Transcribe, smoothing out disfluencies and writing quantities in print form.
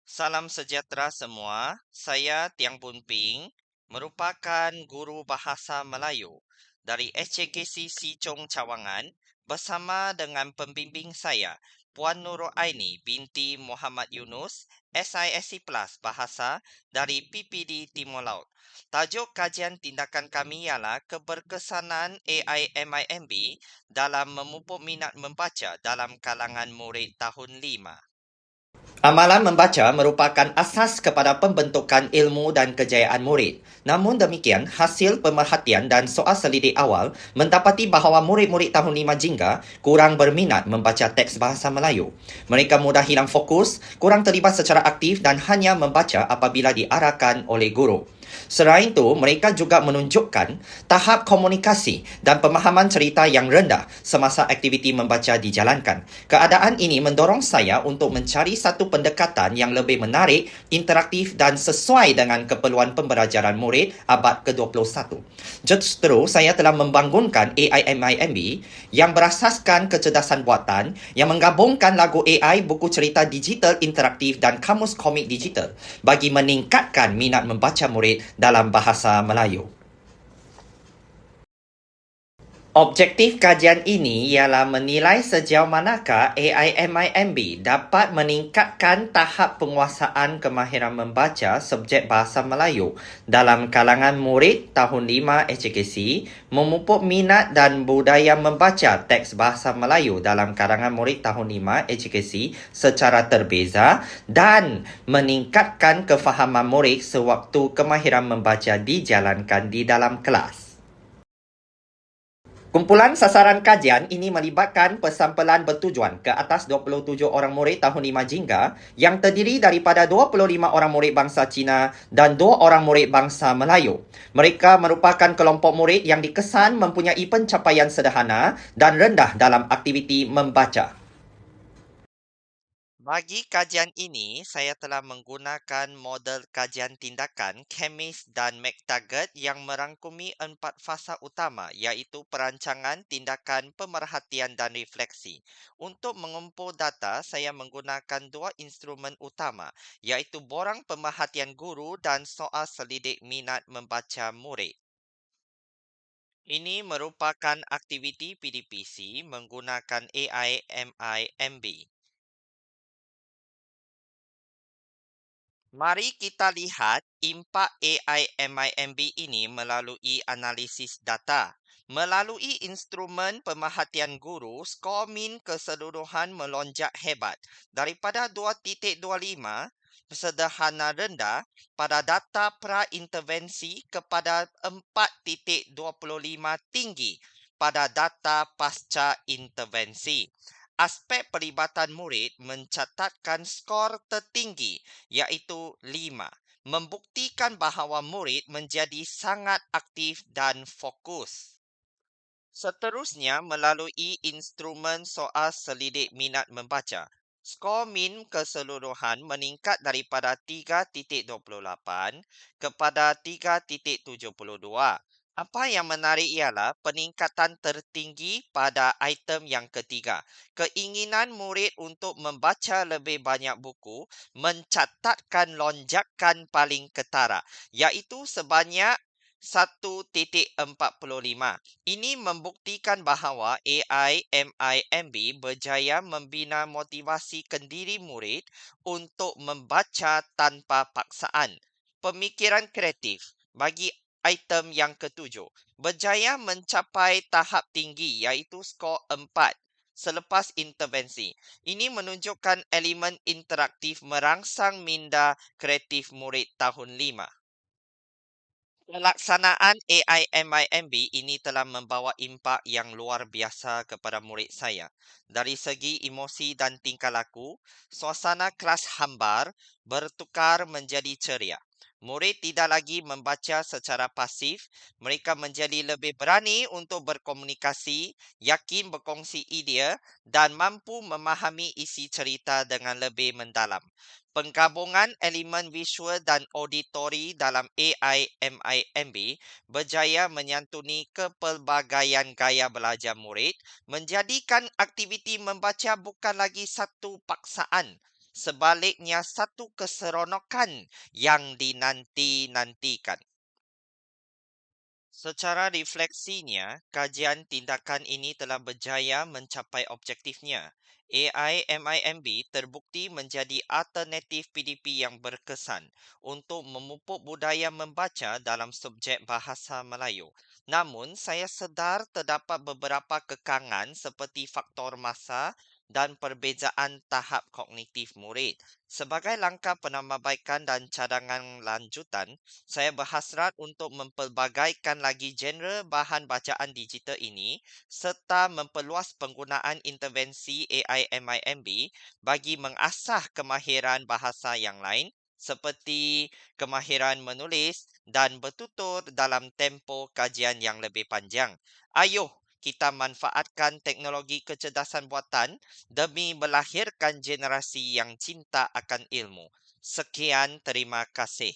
Salam sejahtera semua. Saya Tiang Pun Ping, merupakan guru bahasa Melayu dari SCKC Sicong Cawangan bersama dengan pembimbing saya, Puan Nurul Aini binti Muhammad Yunus, SISC Plus Bahasa dari PPD Timur Laut. Tajuk kajian tindakan kami ialah keberkesanan AI MIMB dalam memupuk minat membaca dalam kalangan murid tahun 5. Amalan membaca merupakan asas kepada pembentukan ilmu dan kejayaan murid. Namun demikian, hasil pemerhatian dan soal selidik awal mendapati bahawa murid-murid tahun 5 jingga kurang berminat membaca teks bahasa Melayu. Mereka mudah hilang fokus, kurang terlibat secara aktif dan hanya membaca apabila diarahkan oleh guru. Selain itu, mereka juga menunjukkan tahap komunikasi dan pemahaman cerita yang rendah semasa aktiviti membaca dijalankan. Keadaan ini mendorong saya untuk mencari satu pendekatan yang lebih menarik, interaktif dan sesuai dengan keperluan pembelajaran murid abad ke-21. Justru, saya telah membangunkan AIMIMB yang berasaskan kecerdasan buatan yang menggabungkan lagu AI, buku cerita digital interaktif dan kamus komik digital bagi meningkatkan minat membaca murid dalam bahasa Melayu. Objektif kajian ini ialah menilai sejauh manakah AIMIMB dapat meningkatkan tahap penguasaan kemahiran membaca subjek bahasa Melayu dalam kalangan murid tahun 5 HKC, memupuk minat dan budaya membaca teks bahasa Melayu dalam kalangan murid tahun 5 HKC secara terbeza dan meningkatkan kefahaman murid sewaktu kemahiran membaca dijalankan di dalam kelas. Kumpulan sasaran kajian ini melibatkan persampelan bertujuan ke atas 27 orang murid tahun 5 jingga yang terdiri daripada 25 orang murid bangsa Cina dan 2 orang murid bangsa Melayu. Mereka merupakan kelompok murid yang dikesan mempunyai pencapaian sederhana dan rendah dalam aktiviti membaca. Bagi kajian ini, saya telah menggunakan model kajian tindakan Chemis dan McTaggart yang merangkumi 4 fasa utama iaitu perancangan, tindakan, pemerhatian dan refleksi. Untuk mengumpul data, saya menggunakan 2 instrumen utama iaitu borang pemerhatian guru dan soal selidik minat membaca murid. Ini merupakan aktiviti PDPC menggunakan AI MIMB. Mari kita lihat impak AI MIMB ini melalui analisis data. Melalui instrumen pemerhatian guru, skor min keseluruhan melonjak hebat daripada 2.25 sederhana rendah pada data pra-intervensi kepada 4.25 tinggi pada data pasca intervensi. Aspek pelibatan murid mencatatkan skor tertinggi iaitu 5, membuktikan bahawa murid menjadi sangat aktif dan fokus. Seterusnya melalui instrumen soal selidik minat membaca. Skor min keseluruhan meningkat daripada 3.28 kepada 3.72. Apa yang menarik ialah peningkatan tertinggi pada item yang ketiga. Keinginan murid untuk membaca lebih banyak buku mencatatkan lonjakan paling ketara, iaitu sebanyak 1.45. Ini membuktikan bahawa AI MIMB berjaya membina motivasi kendiri murid untuk membaca tanpa paksaan. Pemikiran kreatif bagi item yang ketujuh berjaya mencapai tahap tinggi iaitu skor 4 selepas intervensi. Ini menunjukkan elemen interaktif merangsang minda kreatif murid tahun 5. Pelaksanaan AI MIMB ini telah membawa impak yang luar biasa kepada murid saya. Dari segi emosi dan tingkah laku, suasana kelas hambar bertukar menjadi ceria. Murid tidak lagi membaca secara pasif, mereka menjadi lebih berani untuk berkomunikasi, yakin berkongsi idea dan mampu memahami isi cerita dengan lebih mendalam. Penggabungan elemen visual dan auditori dalam AI MIMB berjaya menyantuni kepelbagaian gaya belajar murid, menjadikan aktiviti membaca bukan lagi satu paksaan, sebaliknya satu keseronokan yang dinanti-nantikan. Secara refleksinya, kajian tindakan ini telah berjaya mencapai objektifnya. AI MIMB terbukti menjadi alternatif PDP yang berkesan untuk memupuk budaya membaca dalam subjek bahasa Melayu. Namun, saya sedar terdapat beberapa kekangan seperti faktor masa dan perbezaan tahap kognitif murid. Sebagai langkah penambahbaikan dan cadangan lanjutan, saya berhasrat untuk mempelbagaikan lagi genre bahan bacaan digital ini serta memperluas penggunaan intervensi AI MIMB bagi mengasah kemahiran bahasa yang lain seperti kemahiran menulis dan bertutur dalam tempoh kajian yang lebih panjang. Ayuh kita manfaatkan teknologi kecerdasan buatan demi melahirkan generasi yang cinta akan ilmu. Sekian, terima kasih.